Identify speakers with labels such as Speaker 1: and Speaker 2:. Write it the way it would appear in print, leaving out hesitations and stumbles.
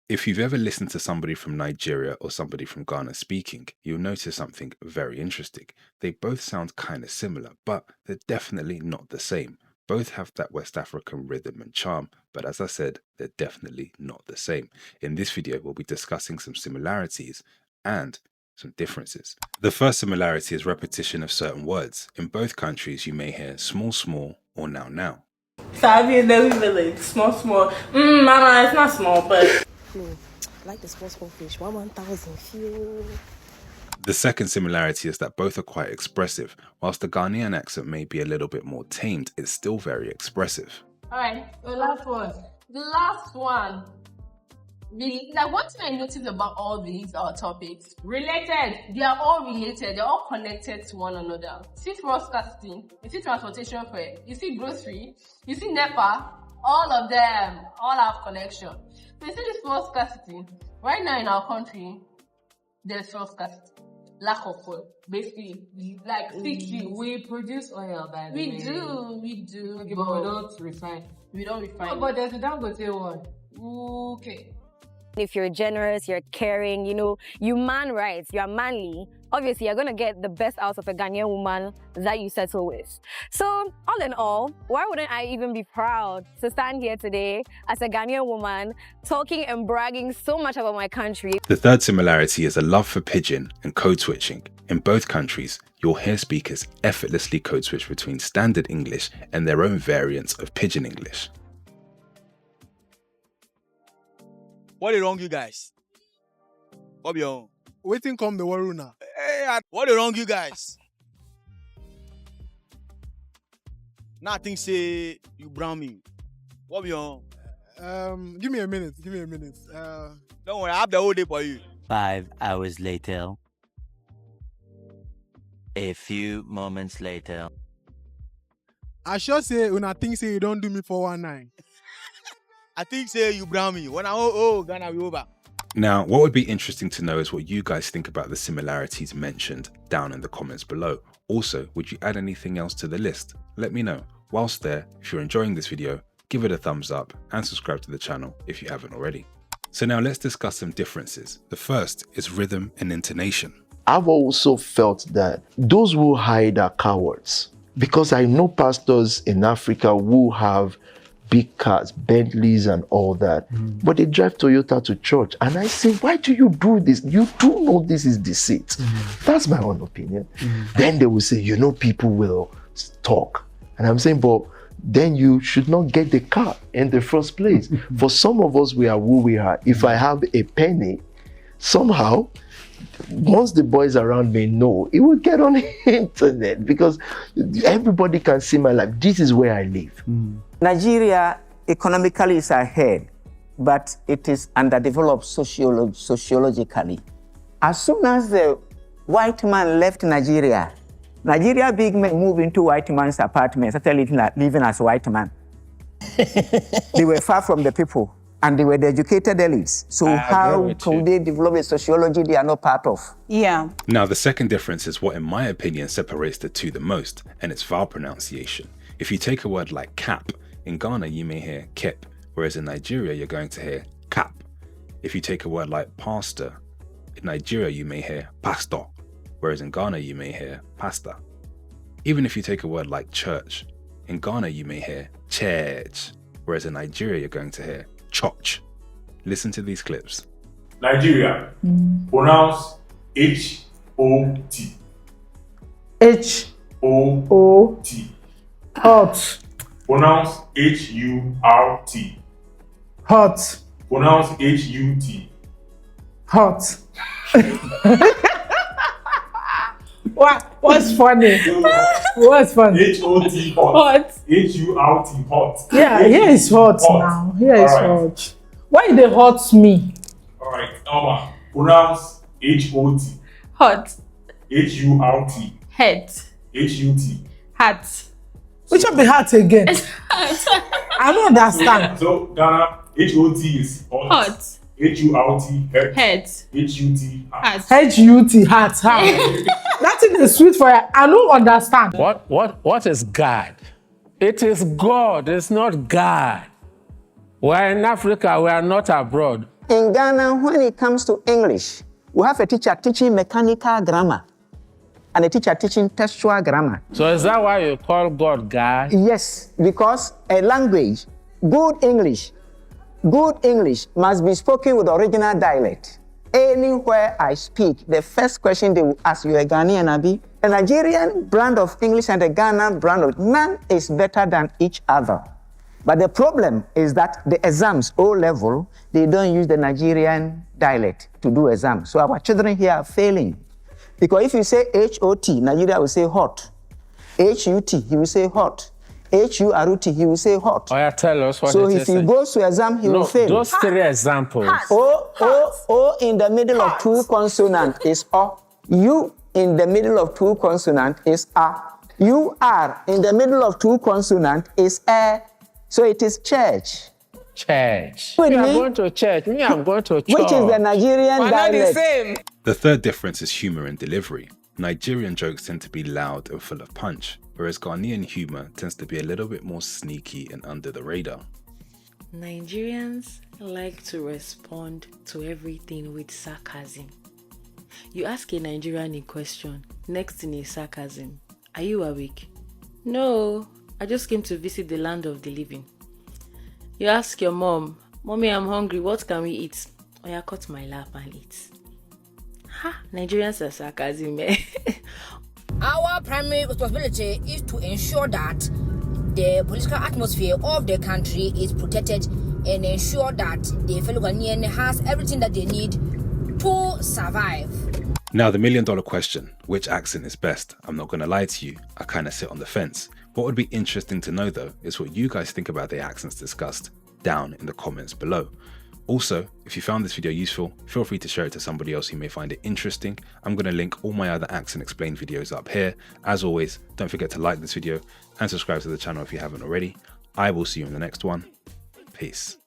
Speaker 1: If you've ever listened to somebody from Nigeria or somebody from Ghana speaking, you'll notice something very interesting. They both sound kind of similar, but they're definitely not the same. Both have that West African rhythm and charm, but as I said, they're definitely not the same. In this video, we'll be discussing some similarities and some differences. The first similarity is repetition of certain words. In both countries, you may hear small, small or now, now.
Speaker 2: Savvy in every village, small, small. Mama, it's not small, but...
Speaker 3: Like the small fish, 1,000 few.
Speaker 1: The second similarity is that both are quite expressive. Whilst the Ghanaian accent may be a little bit more tamed, it's still very expressive.
Speaker 2: Alright, the last one. The last one. Like one thing I noticed about all these topics, related. They are all related. They're all connected to one another. See broadcasting, you see transportation fare, you see grocery, you see NEPA. All of them, all have connection. So you see this fuel scarcity. Right now in our country, there's fuel scarcity. Lack of fuel. Basically, like CQ.
Speaker 4: We produce oil, by the way.
Speaker 2: We do.
Speaker 4: Okay, but we don't refine.
Speaker 2: We don't refine.
Speaker 4: Oh, but there's a Dangote one. Okay.
Speaker 3: If you're generous, you're caring, you man rights, you're manly, obviously you're going to get the best out of a Ghanaian woman that you settle with. So, all in all, why wouldn't I even be proud to stand here today as a Ghanaian woman talking and bragging so much about my country?
Speaker 1: The third similarity is a love for pidgin and code switching. In both countries, you'll hear speakers effortlessly code switch between standard English and their own variants of pidgin English.
Speaker 5: What is wrong, you guys? What be on?
Speaker 6: Waiting come the waruna.
Speaker 5: Hey, what is wrong, you guys? Nothing say you brown me. What be on?
Speaker 6: Give me a minute.
Speaker 5: Don't worry, I have the whole day for you.
Speaker 7: 5 hours later. A few moments later.
Speaker 6: I sure say when I think say you don't do me 419.
Speaker 5: I think say you brown me. When I Ghana be over.
Speaker 1: Now, what would be interesting to know is what you guys think about the similarities mentioned down in the comments below. Also, would you add anything else to the list? Let me know. Whilst there, if you're enjoying this video, give it a thumbs up and subscribe to the channel if you haven't already. So now let's discuss some differences. The first is rhythm and intonation.
Speaker 8: I've also felt that those who hide are cowards, because I know pastors in Africa who have big cars, Bentleys and all that, but they drive Toyota to church. And I say, why do you do this? You do know this is deceit. That's my own opinion. Then they will say, people will talk. And I'm saying, but then you should not get the car in the first place. For some of us, we are who we are. If I have a penny, somehow, once the boys around me know, it will get on the internet, because everybody can see my life. This is where I live.
Speaker 9: Nigeria economically is ahead, but it is underdeveloped sociologically. As soon as the white man left Nigeria big men moved into white man's apartments, started living as white man. They were far from the people, and they were the educated elites. So how can they develop a sociology they are not part of?
Speaker 2: Yeah.
Speaker 1: Now, the second difference is what, in my opinion, separates the two the most, and it's vowel pronunciation. If you take a word like cap, in Ghana you may hear kep, whereas in Nigeria you're going to hear cap. If you take a word like pastor, in Nigeria you may hear pastor, whereas in Ghana you may hear pasta. Even if you take a word like church, in Ghana you may hear church, whereas in Nigeria you're going to hear church. Listen to these clips.
Speaker 10: Nigeria, pronounce H-O-T.
Speaker 4: H-O-T. Hot.
Speaker 10: Pronounce H-U-R-T.
Speaker 4: Hot.
Speaker 10: Pronounce H-U-T.
Speaker 4: Hot. What's funny? What's funny?
Speaker 10: H-O-T, hot.
Speaker 4: Hot.
Speaker 10: H-U-R-T, hot.
Speaker 4: Yeah, here is hot now. Here is hot. Why they hot me?
Speaker 10: Alright, Elma, pronounce H-O-T.
Speaker 2: Hot.
Speaker 10: H-U-R-T.
Speaker 2: Head.
Speaker 10: H-U-T.
Speaker 2: Hat.
Speaker 4: Which of the hat again? I don't understand.
Speaker 10: So Ghana, H-O-T is hot.
Speaker 2: Hot.
Speaker 10: H-U-R-T, head.
Speaker 2: Head.
Speaker 10: H-U-T, hat.
Speaker 4: H-U-T, hat. That thing is sweet for you. I don't understand.
Speaker 11: What is God? It is God, it's not God. We're in Africa, we are not abroad.
Speaker 9: In Ghana, when it comes to English, we have a teacher teaching mechanical grammar and a teacher teaching textual grammar.
Speaker 11: So is that why you call God God?
Speaker 9: Yes, because a language, good English must be spoken with original dialect. Anywhere I speak, the first question they will ask, you a Ghanaian, Abi? A Nigerian brand of English and a Ghana brand of, none is better than each other. But the problem is that the exams, O level, they don't use the Nigerian dialect to do exams. So our children here are failing. Because if you say H-O-T, Nigeria will say hot. H-U-T, he will say hot. H-U-R-U-T, he will say hot.
Speaker 11: Oh, yeah, tell us what
Speaker 9: so
Speaker 11: it
Speaker 9: if
Speaker 11: is.
Speaker 9: he goes to exam, he will fail.
Speaker 11: Those three examples.
Speaker 9: O in the middle of two consonants is O. U in the middle of two consonants is A. U-R in the middle of two consonants is E. So it is church.
Speaker 11: Church.
Speaker 9: With
Speaker 11: You are
Speaker 9: me?
Speaker 11: going to church. Me, I'm going to church.
Speaker 9: Which is the Nigerian dialect.
Speaker 1: The third difference is humor and delivery. Nigerian jokes tend to be loud and full of punch, whereas Ghanaian humor tends to be a little bit more sneaky and under the radar.
Speaker 12: Nigerians like to respond to everything with sarcasm. You ask a Nigerian a question, next thing is sarcasm. Are you awake? No, I just came to visit the land of the living. You ask your mom, Mommy, I'm hungry, what can we eat? Oh, yeah, cut my lap and eat. Ha, Nigerians are sarcasm, eh?
Speaker 13: Our primary responsibility is to ensure that the political atmosphere of the country is protected and ensure that the fellow Ghanaian has everything that they need to survive.
Speaker 1: Now, the million-dollar question, which accent is best? I'm not going to lie to you, I kind of sit on the fence. What would be interesting to know though is what you guys think about the accents discussed down in the comments below. Also, if you found this video useful, feel free to share it to somebody else who may find it interesting. I'm going to link all my other accent explained videos up here. As always, don't forget to like this video and subscribe to the channel if you haven't already. I will see you in the next one. Peace.